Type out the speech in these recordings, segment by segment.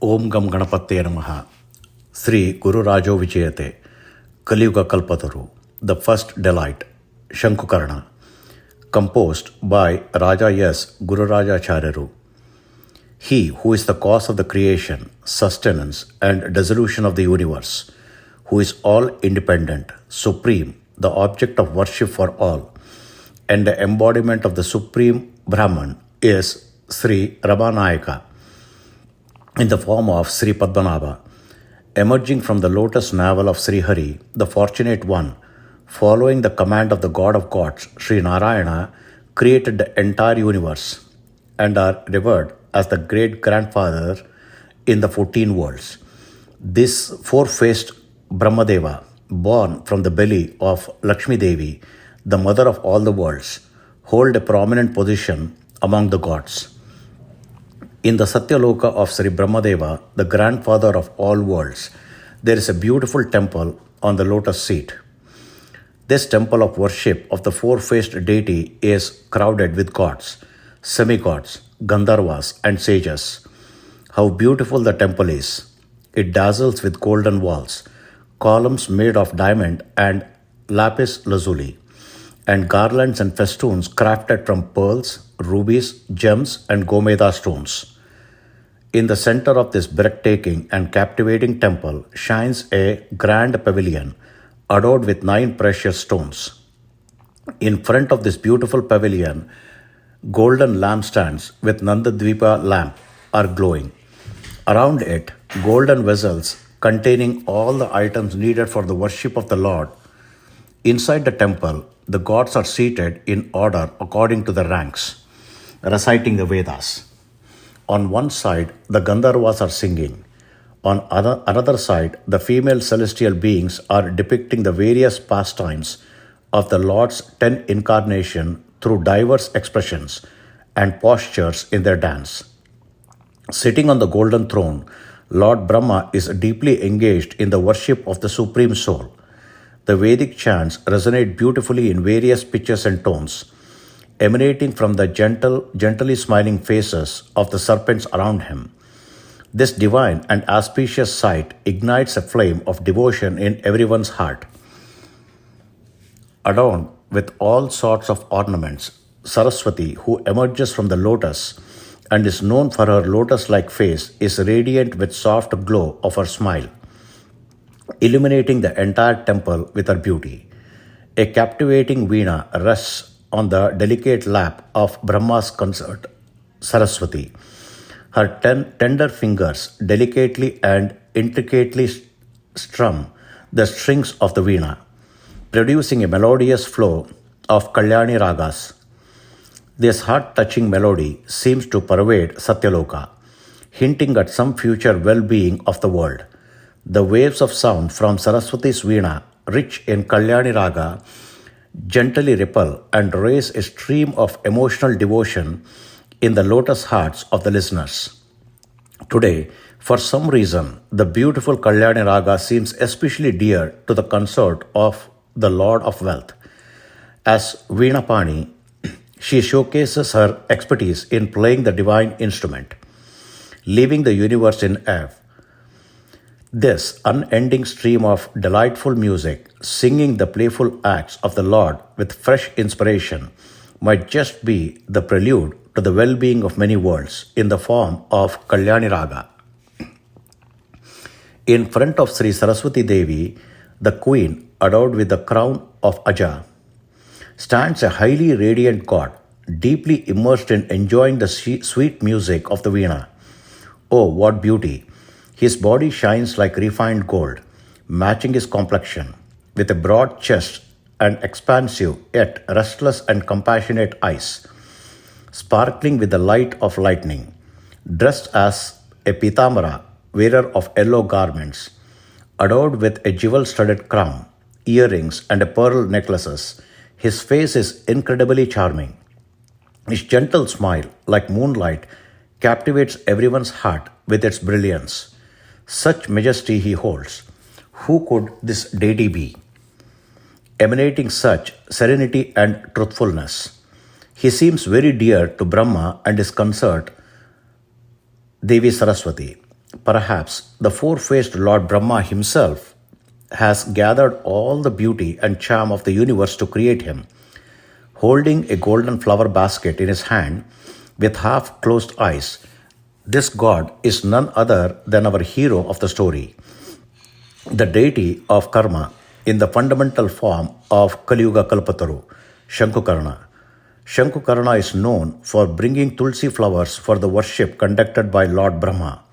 Om Gam Ganapatye Namaha. Sri Gururajo Vijayate. Kaliyuga Kalpataru. The First Delight. Shankukarna. Composed by Raja S. Gururajacharyaru. He who is the cause of the creation, sustenance, and dissolution of the universe, who is all independent, supreme, the object of worship for all, and the embodiment of the Supreme Brahman is Sri Ramanayaka in the form of Sri Padmanabha, emerging from the lotus navel of Sri Hari, the Fortunate One, following the command of the God of gods, Sri Narayana, created the entire universe and are revered as the great grandfather in the 14 worlds. This four-faced Brahmadeva, born from the belly of Lakshmi Devi, the mother of all the worlds, hold a prominent position among the gods. In the Satyaloka of Sri Brahmadeva, the grandfather of all worlds, there is a beautiful temple on the lotus seat. This temple of worship of the four-faced deity is crowded with gods, semi-gods, Gandharvas and sages. How beautiful the temple is! It dazzles with golden walls, columns made of diamond and lapis lazuli, and garlands and festoons crafted from pearls, rubies, gems, and Gomeda stones. In the center of this breathtaking and captivating temple shines a grand pavilion adorned with 9 precious stones. In front of this beautiful pavilion, golden lampstands with Nandadvipa lamp are glowing. Around it, golden vessels containing all the items needed for the worship of the Lord. Inside the temple, the gods are seated in order according to the ranks, reciting the Vedas. On one side, the Gandharvas are singing. On another side, the female celestial beings are depicting the various pastimes of the Lord's 10 incarnation through diverse expressions and postures in their dance. Sitting on the golden throne, Lord Brahma is deeply engaged in the worship of the Supreme Soul. The Vedic chants resonate beautifully in various pitches and tones, emanating from the gently smiling faces of the serpents around him. This divine and auspicious sight ignites a flame of devotion in everyone's heart. Adorned with all sorts of ornaments, Saraswati, who emerges from the lotus and is known for her lotus-like face, is radiant with soft glow of her smile, illuminating the entire temple with her beauty. A captivating veena rests on the delicate lap of Brahma's consort, Saraswati. Her tender fingers delicately and intricately strum the strings of the veena, producing a melodious flow of Kalyani ragas. This heart-touching melody seems to pervade Satyaloka, hinting at some future well-being of the world. The waves of sound from Saraswati's veena, rich in Kalyani raga, gently ripple and raise a stream of emotional devotion in the lotus hearts of the listeners. Today, for some reason, the beautiful Kalyani raga seems especially dear to the consort of the Lord of Wealth. As Veenapani, she showcases her expertise in playing the divine instrument, leaving the universe in awe. This unending stream of delightful music, singing the playful acts of the Lord with fresh inspiration, might just be the prelude to the well-being of many worlds in the form of Kalyani Raga. In front of Sri Saraswati Devi, the queen, adorned with the crown of Aja, stands a highly radiant god, deeply immersed in enjoying the sweet music of the veena. Oh, what beauty! His body shines like refined gold, matching his complexion, with a broad chest and expansive yet restless and compassionate eyes, sparkling with the light of lightning. Dressed as a pitamara, wearer of yellow garments, adorned with a jewel-studded crown, earrings, and pearl necklaces, his face is incredibly charming. His gentle smile, like moonlight, captivates everyone's heart with its brilliance. Such majesty he holds. Who could this deity be? Emanating such serenity and truthfulness, he seems very dear to Brahma and his consort Devi Saraswati. Perhaps the four-faced Lord Brahma himself has gathered all the beauty and charm of the universe to create him. Holding a golden flower basket in his hand with half closed eyes, this god is none other than our hero of the story, the deity of karma in the fundamental form of Kaliyuga Kalpataru, Shankukarna. Shankukarna is known for bringing tulsi flowers for the worship conducted by Lord Brahma,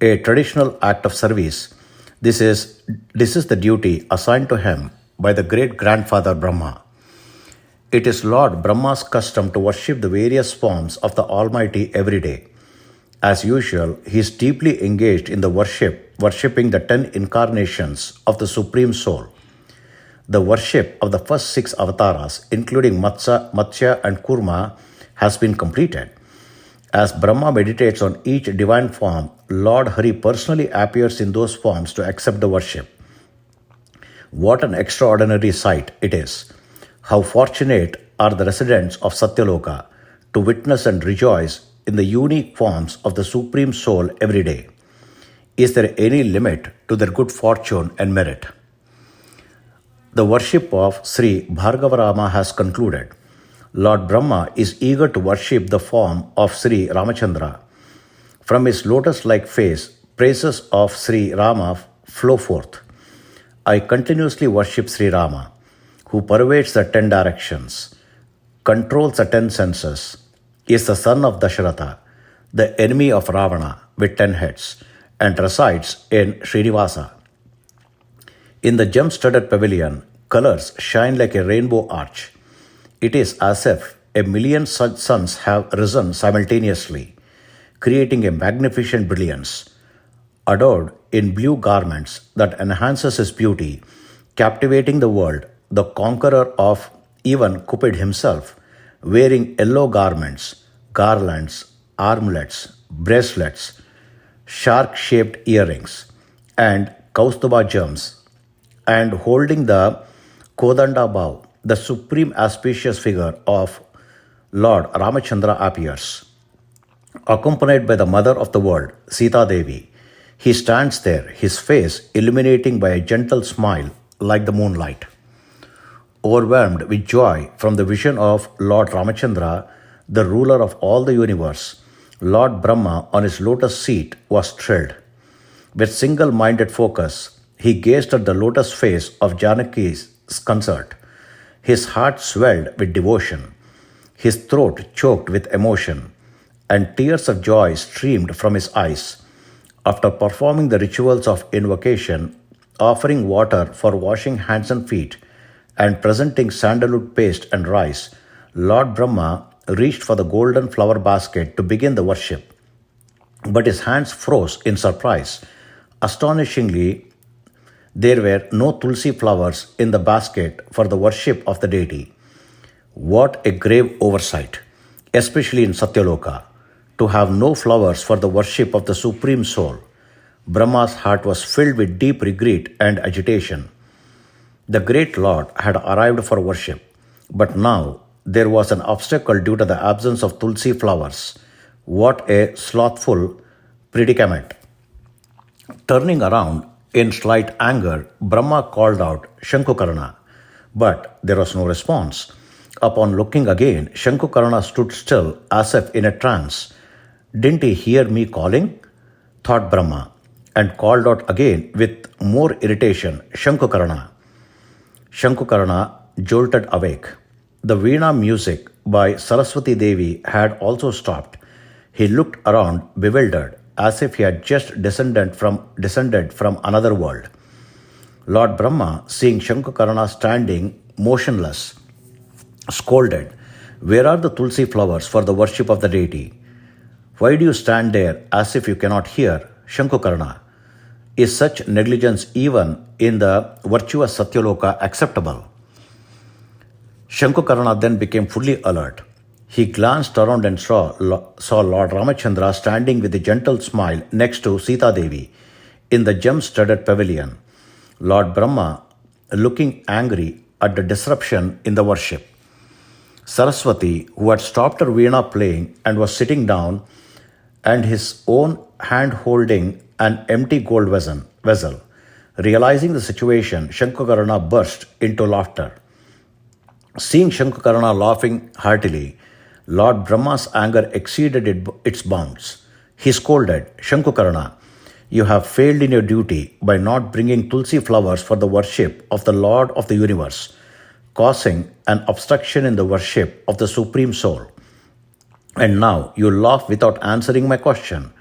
a traditional act of service. This is the duty assigned to him by the great grandfather Brahma. It is Lord Brahma's custom to worship the various forms of the Almighty every day. As usual, he is deeply engaged in the worshipping the 10 incarnations of the Supreme Soul. The worship of the first 6 avatars, including Matsya and Kurma, has been completed. As Brahma meditates on each divine form, Lord Hari personally appears in those forms to accept the worship. What an extraordinary sight it is! How fortunate are the residents of Satyaloka to witness and rejoice in the unique forms of the Supreme Soul every day. Is there any limit to their good fortune and merit? The worship of Sri Bhargavarama has concluded. Lord Brahma is eager to worship the form of Sri Ramachandra. From his lotus-like face, praises of Sri Rama flow forth. I continuously worship Sri Rama, who pervades the 10 directions, controls the 10 senses, is the son of Dasharatha, the enemy of Ravana with 10 heads, and resides in Srinivasa. In the gem-studded pavilion, colors shine like a rainbow arch. It is as if a million such suns have risen simultaneously, creating a magnificent brilliance. Adored in blue garments that enhances his beauty, captivating the world, the conqueror of even Cupid himself, wearing yellow garments, garlands, armlets, bracelets, shark-shaped earrings, and Kaustuba gems, and holding the Kodanda bow, the supreme auspicious figure of Lord Ramachandra appears. Accompanied by the mother of the world, Sita Devi, he stands there, his face illuminating by a gentle smile like the moonlight. Overwhelmed with joy from the vision of Lord Ramachandra, the ruler of all the universe, Lord Brahma on his lotus seat was thrilled. With single-minded focus, he gazed at the lotus face of Janaki's consort. His heart swelled with devotion, his throat choked with emotion, and tears of joy streamed from his eyes. After performing the rituals of invocation, offering water for washing hands and feet, and presenting sandalwood paste and rice, Lord Brahma reached for the golden flower basket to begin the worship. But his hands froze in surprise. Astonishingly, there were no tulsi flowers in the basket for the worship of the deity. What a grave oversight, especially in Satyaloka, to have no flowers for the worship of the Supreme Soul. Brahma's heart was filled with deep regret and agitation. The great Lord had arrived for worship, but now there was an obstacle due to the absence of tulsi flowers. What a slothful predicament. Turning around in slight anger, Brahma called out Shankukarna, but there was no response. Upon looking again, Shankukarna stood still as if in a trance. Didn't he hear me calling? Thought Brahma, and called out again with more irritation, Shankukarna. Shankukarna jolted awake. The Veena music by Saraswati Devi had also stopped. He looked around bewildered, as if he had just descended from another world. Lord Brahma, seeing Shankukarna standing motionless, scolded, "Where are the tulsi flowers for the worship of the deity? Why do you stand there as if you cannot hear, Shankukarna? Is such negligence even in the virtuous Satyaloka acceptable?" Shankukarna then became fully alert. He glanced around and saw Lord Ramachandra standing with a gentle smile next to Sita Devi in the gem-studded pavilion. Lord Brahma looking angry at the disruption in the worship. Saraswati, who had stopped her veena playing and was sitting down, and his own hand holding an empty gold vessel. Realizing the situation, Shankukarna burst into laughter. Seeing Shankukarna laughing heartily, Lord Brahma's anger exceeded its bounds. He scolded, Shankukarna, you have failed in your duty by not bringing tulsi flowers for the worship of the Lord of the universe, causing an obstruction in the worship of the Supreme Soul. And now you laugh without answering my question.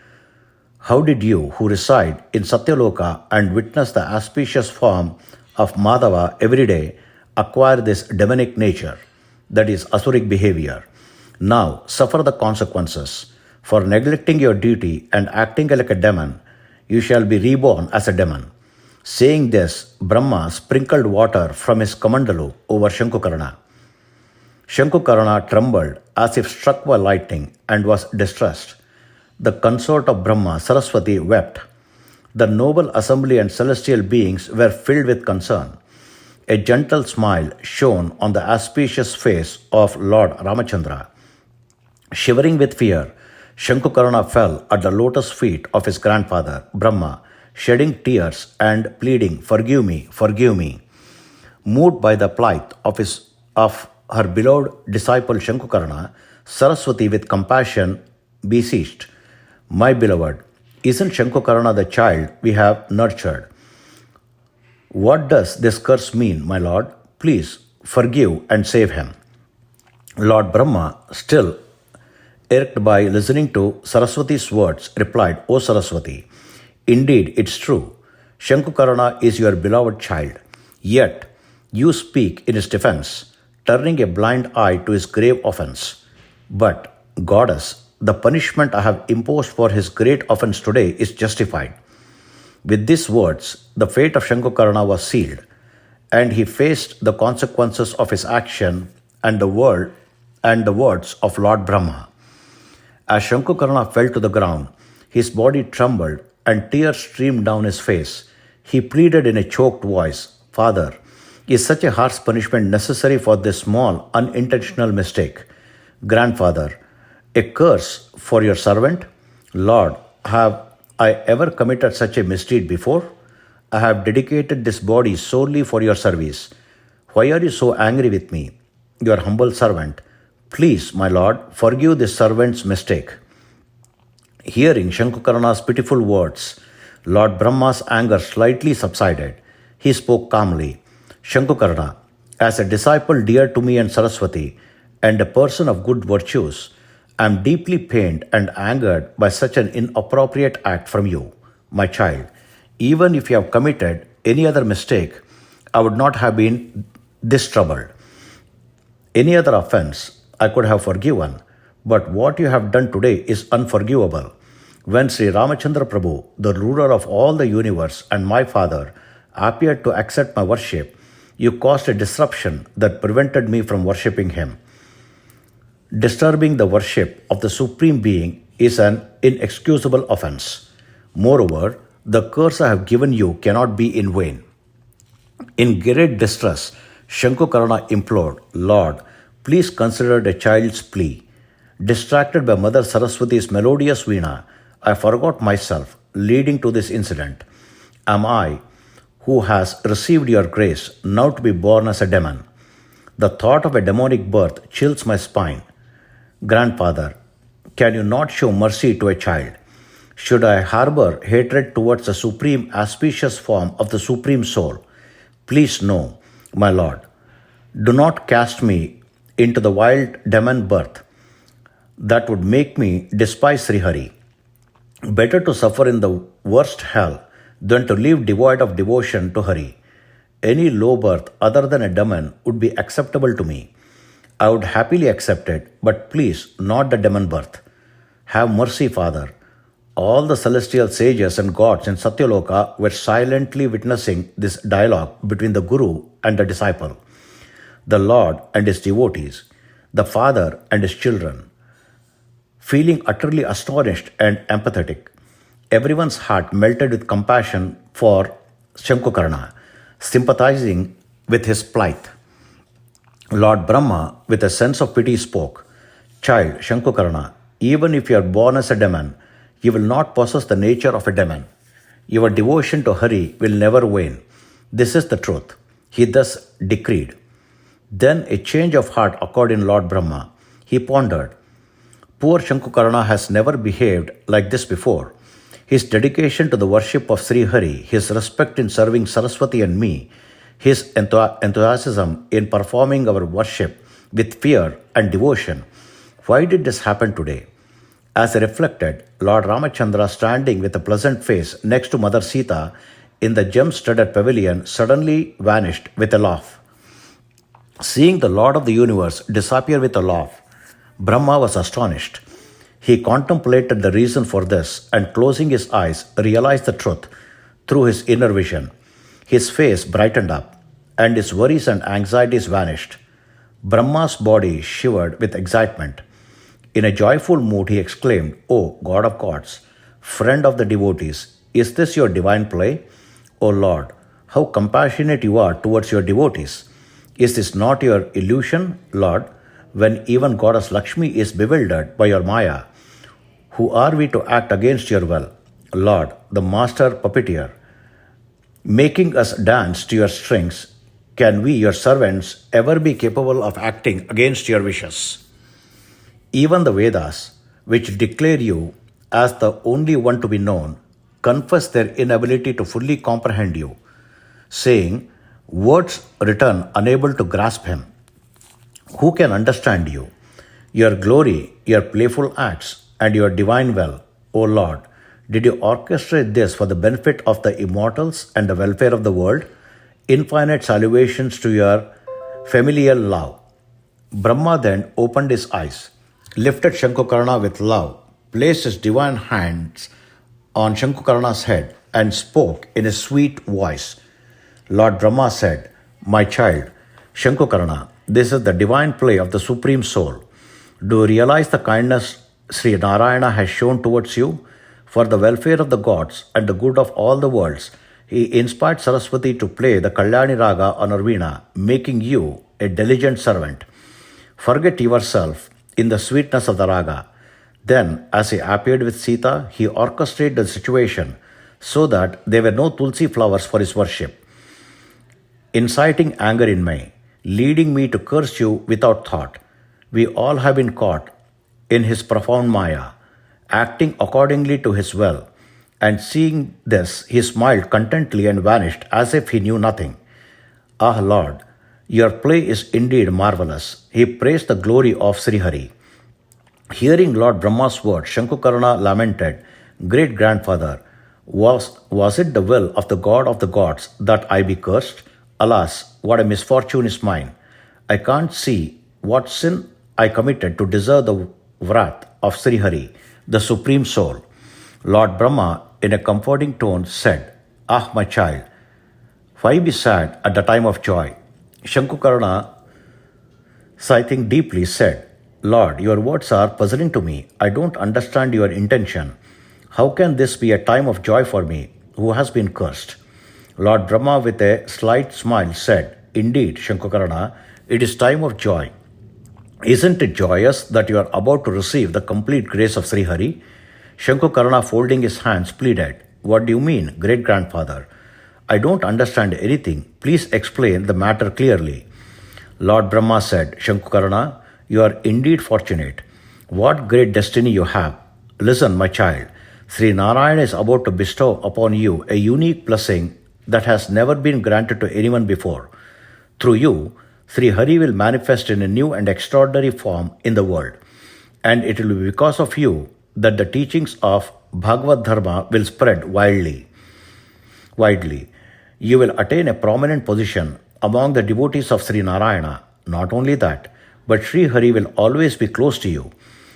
How did you, who reside in Satyaloka and witness the auspicious form of Madhava every day, acquire this demonic nature, that is, asuric behavior? Now suffer the consequences. For neglecting your duty and acting like a demon, you shall be reborn as a demon. Saying this, Brahma sprinkled water from his kamandalu over Shankukarna. Shankukarna trembled as if struck by lightning and was distressed. The consort of Brahma, Saraswati, wept. The noble assembly and celestial beings were filled with concern. A gentle smile shone on the auspicious face of Lord Ramachandra. Shivering with fear, Shankukarna fell at the lotus feet of his grandfather, Brahma, shedding tears and pleading, Forgive me, forgive me. Moved by the plight of her beloved disciple Shankukarna, Saraswati with compassion beseeched, My beloved, isn't Shankukarna the child we have nurtured? What does this curse mean, my lord? Please forgive and save him. Lord Brahma, still irked by listening to Saraswati's words, replied, O Saraswati, indeed it's true. Shankukarna is your beloved child. Yet you speak in his defense, turning a blind eye to his grave offense. But, goddess, the punishment I have imposed for his great offense today is justified. With these words, the fate of Shankukarna was sealed, and he faced the consequences of his action and the words of Lord Brahma. As Shankukarna fell to the ground, his body trembled and tears streamed down his face. He pleaded in a choked voice, Father, is such a harsh punishment necessary for this small, unintentional mistake? Grandfather, a curse for your servant? Lord, have I ever committed such a misdeed before? I have dedicated this body solely for your service. Why are you so angry with me, your humble servant? Please, my lord, forgive this servant's mistake. Hearing Shankukarna's pitiful words, Lord Brahma's anger slightly subsided. He spoke calmly, Shankukarna, as a disciple dear to me and Saraswati, and a person of good virtues, I am deeply pained and angered by such an inappropriate act from you, my child. Even if you have committed any other mistake, I would not have been this troubled. Any other offense I could have forgiven, but what you have done today is unforgivable. When Sri Ramachandra Prabhu, the ruler of all the universe and my father, appeared to accept my worship, you caused a disruption that prevented me from worshipping him. Disturbing the worship of the Supreme Being is an inexcusable offense. Moreover, the curse I have given you cannot be in vain. In great distress, Shankukarna implored, Lord, please consider the child's plea. Distracted by Mother Saraswati's melodious veena, I forgot myself, leading to this incident. Am I, who has received your grace, now to be born as a demon? The thought of a demonic birth chills my spine. Grandfather, can you not show mercy to a child? Should I harbor hatred towards the supreme auspicious form of the Supreme Soul? Please know, my Lord, do not cast me into the wild demon birth. That would make me despise Sri Hari. Better to suffer in the worst hell than to live devoid of devotion to Hari. Any low birth other than a demon would be acceptable to me. I would happily accept it, but please, not the demon birth. Have mercy, Father. All the celestial sages and gods in Satyaloka were silently witnessing this dialogue between the Guru and the disciple, the Lord and his devotees, the Father and his children. Feeling utterly astonished and empathetic, everyone's heart melted with compassion for Shankukarna, sympathizing with his plight. Lord Brahma, with a sense of pity, spoke, Child Shankukarna, even if you are born as a demon, you will not possess the nature of a demon. Your devotion to Hari will never wane. This is the truth. He thus decreed. Then a change of heart occurred in Lord Brahma. He pondered, poor Shankukarna has never behaved like this before. His dedication to the worship of Sri Hari, his respect in serving Saraswati and me, his enthusiasm in performing our worship with fear and devotion. Why did this happen today? As I reflected, Lord Ramachandra, standing with a pleasant face next to Mother Sita in the gem-studded pavilion, suddenly vanished with a laugh. Seeing the Lord of the universe disappear with a laugh, Brahma was astonished. He contemplated the reason for this and, closing his eyes, realized the truth through his inner vision. His face brightened up, and his worries and anxieties vanished. Brahma's body shivered with excitement. In a joyful mood, he exclaimed, O God of gods, friend of the devotees, is this your divine play? O Lord, how compassionate you are towards your devotees. Is this not your illusion, Lord, when even Goddess Lakshmi is bewildered by your Maya? Who are we to act against your will? Lord, the master puppeteer, making us dance to your strings, can we, your servants, ever be capable of acting against your wishes? Even the Vedas, which declare you as the only one to be known, confess their inability to fully comprehend you, saying, words written unable to grasp him. Who can understand you? Your glory, your playful acts, and your divine will, O Lord, did you orchestrate this for the benefit of the immortals and the welfare of the world? Infinite salutations to your familial love. Brahma then opened his eyes, lifted Shankukarna with love, placed his divine hands on Shankukarna's head, and spoke in a sweet voice. Lord Brahma said, my child, Shankukarna, this is the divine play of the Supreme Soul. Do you realize the kindness Sri Narayana has shown towards you? For the welfare of the gods and the good of all the worlds, he inspired Saraswati to play the Kalyani Raga on her veena, making you a diligent servant. Forget yourself in the sweetness of the raga. Then, as he appeared with Sita, he orchestrated the situation so that there were no tulsi flowers for his worship, inciting anger in me, leading me to curse you without thought. We all have been caught in his profound maya, acting accordingly to his will. And seeing this, he smiled contentedly and vanished as if he knew nothing. Ah, Lord, your play is indeed marvelous. He praised the glory of Sri Hari. Hearing Lord Brahma's words, Shankukarna lamented, Great grandfather, was it the will of the God of the gods that I be cursed? Alas, what a misfortune is mine. I can't see what sin I committed to deserve the wrath of Sri Hari, the Supreme Soul. Lord Brahma, in a comforting tone, said, Ah, my child, why be sad at the time of joy? Shankukarna, sighing deeply, said, Lord, your words are puzzling to me. I don't understand your intention. How can this be a time of joy for me, who has been cursed? Lord Brahma, with a slight smile, said, Indeed, Shankukarna, it is time of joy. Isn't it joyous that you are about to receive the complete grace of Sri Hari? Shankukarna, folding his hands, pleaded, What do you mean, great grandfather? I don't understand anything. Please explain the matter clearly. Lord Brahma said, Shankukarna, you are indeed fortunate. What great destiny you have. Listen, my child. Sri Narayana is about to bestow upon you a unique blessing that has never been granted to anyone before. Through you, Sri Hari will manifest in a new and extraordinary form in the world. And it will be because of you that the teachings of Bhagavad Dharma will spread widely. You will attain a prominent position among the devotees of Sri Narayana. Not only that, but Sri Hari will always be close to you,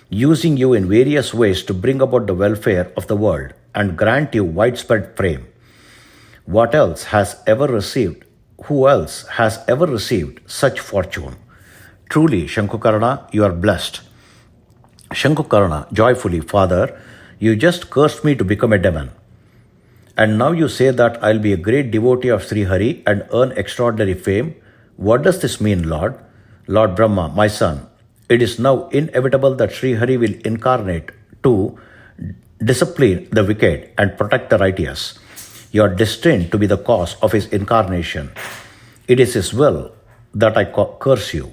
using you in various ways to bring about the welfare of the world and grant you widespread fame. Who else has ever received such fortune? Truly, Shankukarna, you are blessed. Shankukarna, joyfully, Father, you just cursed me to become a demon. And now you say that I'll be a great devotee of Sri Hari and earn extraordinary fame. What does this mean, Lord? Lord Brahma, my son, it is now inevitable that Sri Hari will incarnate to discipline the wicked and protect the righteous. You are destined to be the cause of his incarnation. It is his will that I curse you.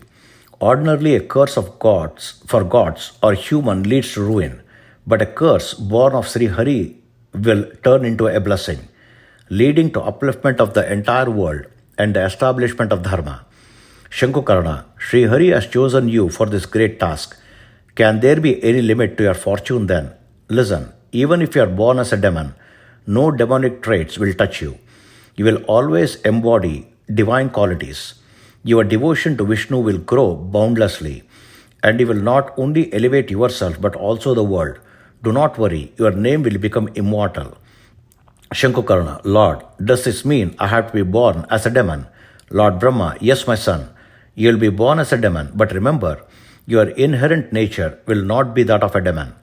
Ordinarily, a curse of gods for gods or human leads to ruin, but a curse born of Sri Hari will turn into a blessing, leading to upliftment of the entire world and the establishment of dharma. Shankukarna, Sri Hari has chosen you for this great task. Can there be any limit to your fortune then? Listen, even if you are born as a demon, no demonic traits will touch you. You will always embody divine qualities. Your devotion to Vishnu will grow boundlessly, and you will not only elevate yourself but also the world. Do not worry, your name will become immortal. Shankukarna, Lord, does this mean I have to be born as a demon? Lord Brahma, yes, my son. You will be born as a demon, but remember, your inherent nature will not be that of a demon.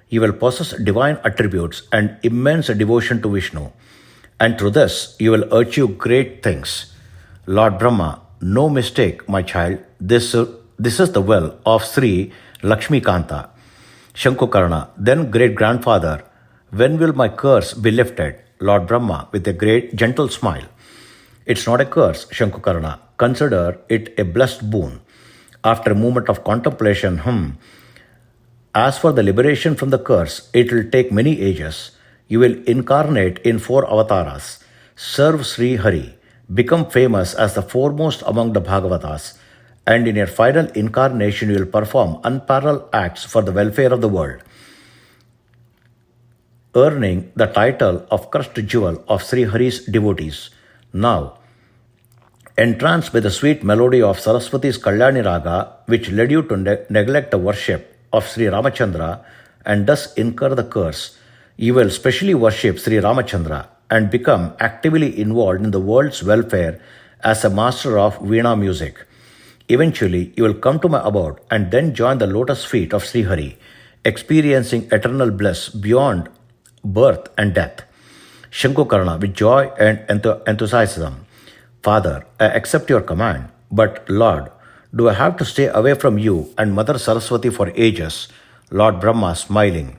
You will possess divine attributes and immense devotion to Vishnu, and through this you will achieve great things. Lord Brahma, no mistake, my child, this is the will of Sri Lakshmi Kanta. Shankukarna, then great-grandfather, when will my curse be lifted? Lord Brahma, with a great gentle smile. It's not a curse, Shankukarna. Consider it a blessed boon. After a moment of contemplation, As for the liberation from the curse, it will take many ages. You will incarnate in 4 avatars, serve Sri Hari, become famous as the foremost among the Bhagavatas, and in your final incarnation you will perform unparalleled acts for the welfare of the world, earning the title of crushed jewel of Sri Hari's devotees. Now, entranced by the sweet melody of Saraswati's Kalyani Raga, which led you to neglect the worship of Sri Ramachandra and thus incur the curse, you will specially worship Sri Ramachandra and become actively involved in the world's welfare as a master of Veena music. Eventually, you will come to my abode and then join the lotus feet of Sri Hari, experiencing eternal bliss beyond birth and death. Shankukarna, with joy and enthusiasm, Father, I accept your command, but Lord, do I have to stay away from you and Mother Saraswati for ages? Lord Brahma, smiling,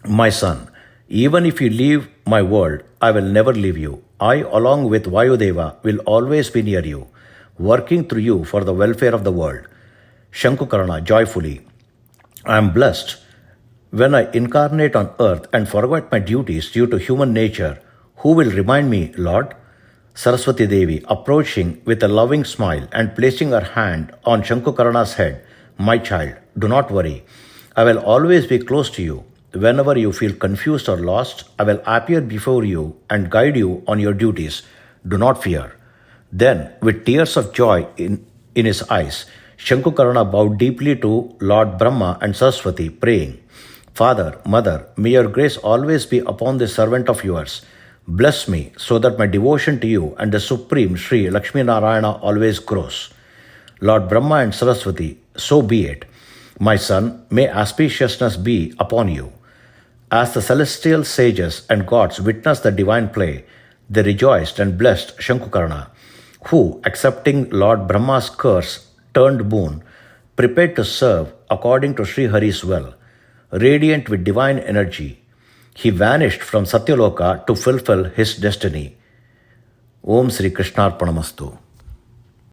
my son, even if you leave my world, I will never leave you. I, along with Vayudeva, will always be near you, working through you for the welfare of the world. Shankukarna, joyfully, I am blessed. When I incarnate on earth and forget my duties due to human nature, who will remind me, Lord? Saraswati Devi, approaching with a loving smile and placing her hand on Shankukarna's head, my child, do not worry. I will always be close to you. Whenever you feel confused or lost, I will appear before you and guide you on your duties. Do not fear. Then, with tears of joy in his eyes, Shankukarna bowed deeply to Lord Brahma and Saraswati, praying, Father, Mother, may your grace always be upon this servant of yours. Bless me so that my devotion to you and the Supreme Sri Lakshmi Narayana always grows. Lord Brahma and Saraswati, so be it. My son, may auspiciousness be upon you. As the celestial sages and gods witnessed the divine play, they rejoiced and blessed Shankukarna, who, accepting Lord Brahma's curse turned boon, prepared to serve according to Sri Hari's will. Radiant with divine energy, he vanished from Satyaloka to fulfill his destiny. Om Sri Krishnarpanamastu.